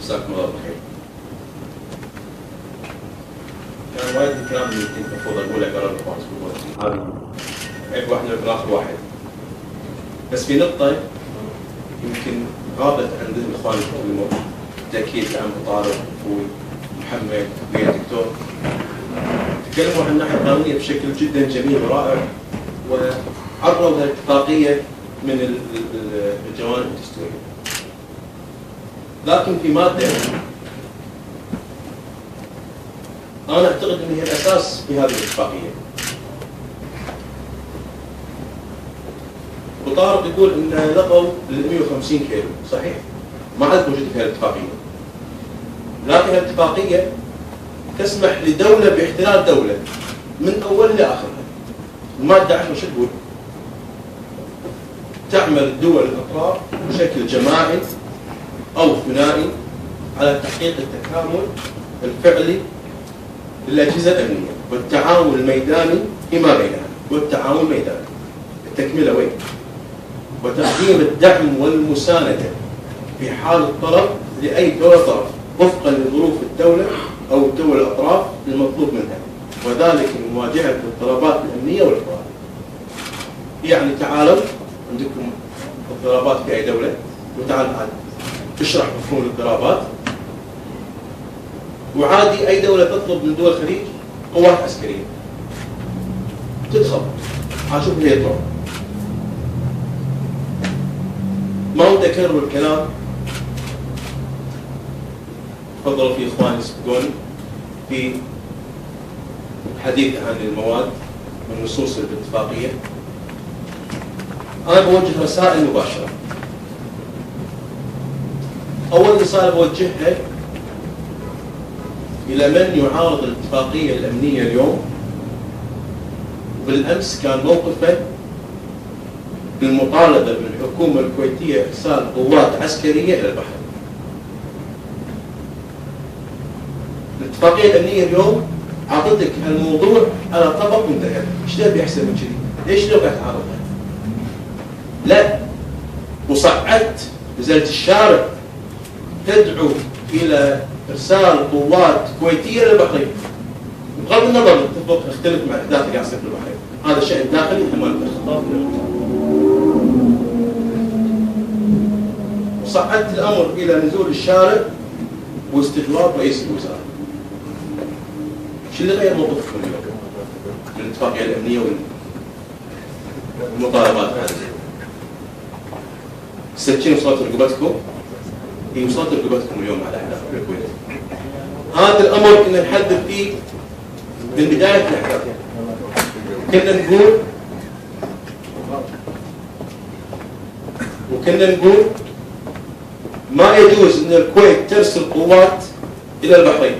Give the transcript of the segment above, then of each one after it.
جزاكم الله بالخير. كان وايد الكلام اللي كنت المفروض اقوله قرر الاخوان هذا عيب واحد من اخر واحد. بس في نقطة يمكن غابت عند الاخوان اللي يتكلمون بالتأكيد عن طارق اخوي محمد ويا الدكتور تكلموا عن الناحية القانونية بشكل جدا جميل ورائع وعرضوا الاتفاقية من الجوانب الدستورية. لكن في مادة أنا أعتقد أن هي الأساس في هذه الاتفاقية. وطارق يقول أن لقوا ال 150 كيلو، صحيح؟ ما عاد موجودة في الاتفاقية. لكن الاتفاقية تسمح لدولة باحتلال دولة من أولها لآخرها. المادة 10 شو تقول؟ تعمل الدول الأطراف بشكل جماعي أو ثنائي على تحقيق التكامل الفعلي للأجهزة الأمنية والتعاون الميداني فيما بينها والتعاون الميداني التكملة وين؟ وتقديم الدعم والمساندة في حال الطلب لأي دولة طرف وفقا لظروف الدولة أو الدول الأطراف المطلوب منها وذلك لمواجهة الضربات الأمنية والإخبارية. يعني تعالوا عندكم الضربات في أي دولة وتعال الآن تشرح مفهوم الضربات وعادي أي دولة تطلب من دول الخليج قوات عسكرية تدخل عشان هي تروح. ما ودي أكرر الكلام تفضلوا في إخواني يسبقوني في الحديث عن المواد والنصوص الاتفاقية. أنا بوجه رسائل مباشرة. أول رسالة بوجهها إلى من يعارض الاتفاقية الأمنية اليوم وبالأمس كان موقفه بالمطالبة من الحكومة الكويتية إرسال قوات عسكرية إلى البحرين. الاتفاقية الأمنية اليوم أعطتك الموضوع على طبق من ذهب، إيش تبي أحسن من كذي؟ ليش لو قاعد تعارضها؟ لا، وصعدت نزلت الشارع تدعو إلى إرسال قوات كويتية إلى البحرين. بغض النظر نتفق نختلف مع الأحداث اللي قاعد تصير في البحرين، هذا شيء داخلي إحنا ما نقدر خطاب. وصعدت الأمر إلى نزول الشارع واستجواب رئيس الوزراء. شو اللي غير موقفكم اليوم من الاتفاقية الأمنية والمطالبات هذه؟ السكين وصلت رقبتكم؟ هي وصلت رقبتكم اليوم على الأحداث في الكويت. هذا الأمر كنا نحدث فيه من بداية الأحداث. كنا نقول ما يجوز أن الكويت ترسل قوات إلى البحرين.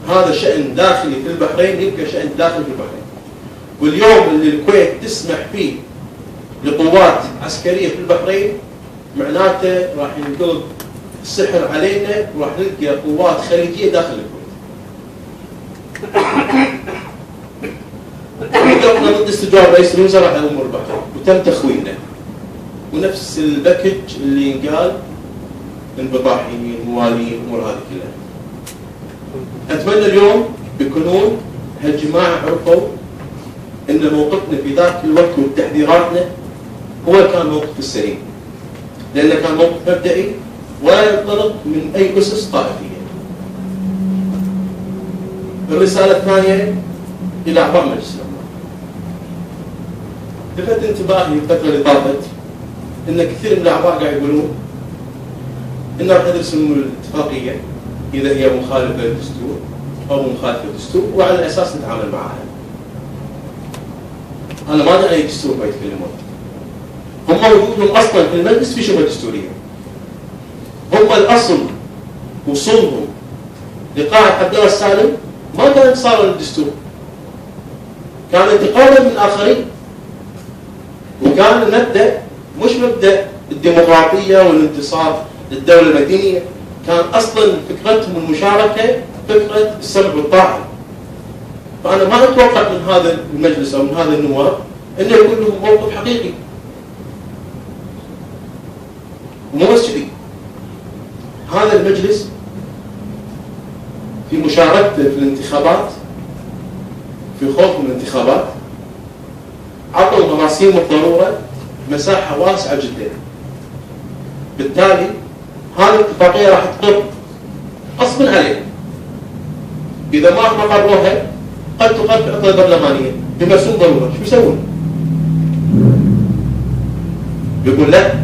هذا شأن داخلي في البحرين يبقى شأن داخلي في البحرين. واليوم اللي الكويت تسمح فيه لقوات عسكرية في البحرين معناته راح ينقلب السحر علينا وراح نلقى قوات خليجية داخل الكويت. وقفنا ضد استجواب رئيس الوزراء على أمور البحرين وتم تخويننا ونفس الباكج اللي ينقال من بضاحيين موالين الأمور هذه كلها. أتمنى اليوم بيكونون هالجماعة عرفوا أن موقفنا في ذاك الوقت وتحذيراتنا هو كان موقف السليم، لأنه كان موقف مبدئي ولا ينطلق من أي أسس طائفية. الرسالة الثانية إلى أعضاء مجلس الأمة. لفت انتباهي الفترة اللي طافت أن كثير من الأعضاء قاعد يقولون إن راح ندرسوا الاتفاقية إذا هي مخالفة للدستور أو مخالفة للدستور وعلى الأساس نتعامل معها. أنا ما أدري أي دستور ما يتكلمون. هم وجودهم أصلا في المجلس في شبهة دستورية. هم الأصل وصولهم لقاعة عبد الله السالم ما كان انتصارا للدستور. كان انتقاما من الآخرين. وكان المبدأ مش مبدأ الديمقراطية والانتصار للدولة المدنية، كان أصلا فكرتهم المشاركة فكرة السمع والطاعة. فأنا ما أتوقع من هذا المجلس أو من هذا النواب أنه يكون لهم موقف حقيقي. ومو بس كذي، هذا المجلس في مشاركته في الانتخابات، في خوف من الانتخابات، عطوا مراسيم الضرورة مساحة واسعة جدا. بالتالي هذه الاتفاقية راح تقر غصبا عليهم. إذا ما قروها قد تقر في عطلة برلمانية بمرسوم ضرورة. شو يسوون؟ يقول لا،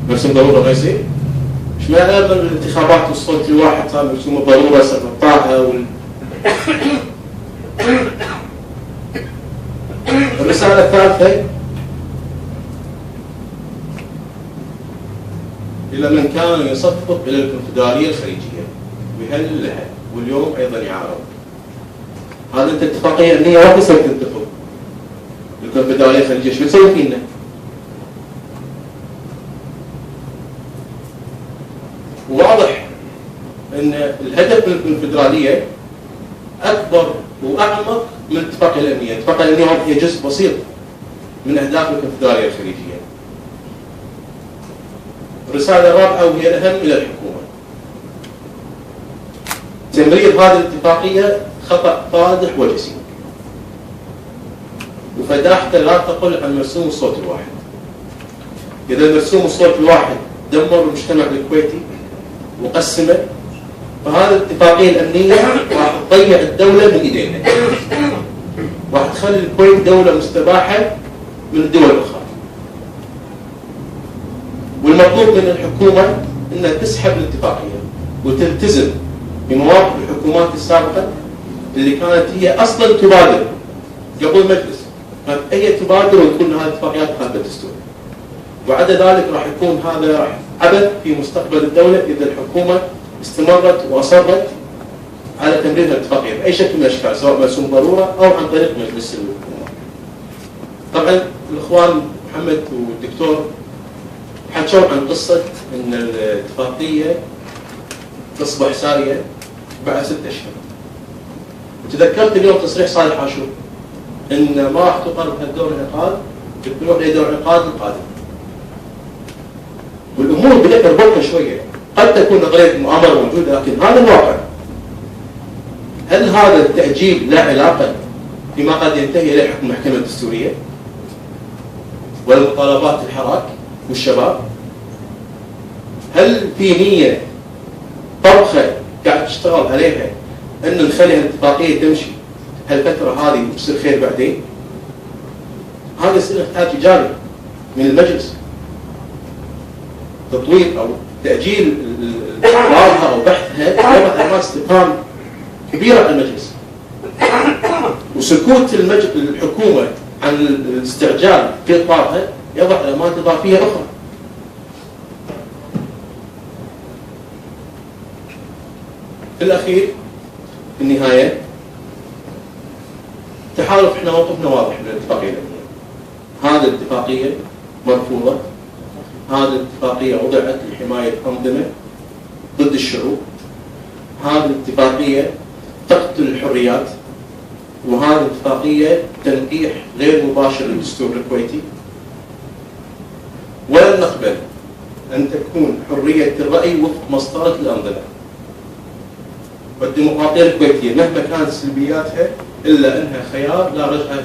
مرسوم ضرورة ما يصير. شو معنى الانتخابات والصوت الواحد صار مرسوم الضرورة سقطاها الرسالة الثالثة إلى من كان يصفق إلى الكونفدرالية الخليجية ويهلل لها واليوم أيضا يعارض. هذه أنت اتفاقية أمنية ما تصير تتفق. الكونفدرالية الخليجية شو تسوي فينا؟ واضح أن الهدف من الكونفدرالية أكبر وأعمق من الاتفاقية الأمنية. الاتفاقية الأمنية هي جزء بسيط من أهداف الكونفدرالية الخليجية. الرسالة الرابعة وهي الأهم إلى الحكومة. تمرير هذه الاتفاقية خطأ فادح وجسيم، وفداحته لا تقل عن مرسوم الصوت الواحد. إذا مرسوم الصوت الواحد دمر المجتمع الكويتي وقسمه، فهذه الاتفاقية الأمنية راح تضيع الدولة من إيدينا، راح تخلي الكويت دولة مستباحة من الدول الأخرى. والمطلوب من الحكومة أنها تسحب الاتفاقية وتلتزم بمواقف الحكومات السابقة اللي كانت هي أصلا تبادر قبل المجلس، كانت هي تبادر وتقول هذه الاتفاقيات مخالفة الدستور. وعدا ذلك راح يكون هذا راح عبث في مستقبل الدولة إذا الحكومة استمرت وأصرت على تمرير الاتفاقية بأي شكل من الأشكال، سواء مرسوم ضرورة أو عن طريق مجلس الحكومة. طبعا الإخوان محمد والدكتور حكوا عن قصة أن الاتفاقية تصبح سارية بعد 6 أشهر. وتذكرت اليوم تصريح صالح عاشور أن ما راح تقر بهالدور العقاد، بتروح لدور العقاد القادم. والأمور بدأت تربطها شوية. قد تكون نظرية المؤامرة موجودة، لكن هذا الواقع. هل هذا التأجيل له علاقة فيما قد ينتهي إليه حكم المحكمة الدستورية والمطالبات الحراك والشباب؟ هل في نية طبخة قاعد تشتغل عليها أن نخلي الاتفاقية تمشي هالفترة هذه وتصير خير بعدين؟ هذا يصير يحتاج إجابة من المجلس. تطوير أو تأجيل إقرارها أو بحثها يضع علامات استفهام كبيرة على المجلس. وسكوت الحكومة عن الاستعجال في إقرارها يضع علامات إضافية أخرى. في الأخير في النهاية تحالف، احنا موقفنا واضح من الاتفاقية الأمنية. هذه الاتفاقية مرفوضة. هذه الاتفاقية وضعت لحماية أنظمة ضد الشعوب. هذه الاتفاقية تقتل الحريات. وهذه الاتفاقية تنقيح غير مباشر للدستور الكويتي. ولن نقبل أن تكون حرية الرأي وفق مسطرة الأنظمة. والديمقراطية الكويتية مهما كانت سلبياتها إلا أنها خيار لا رجعة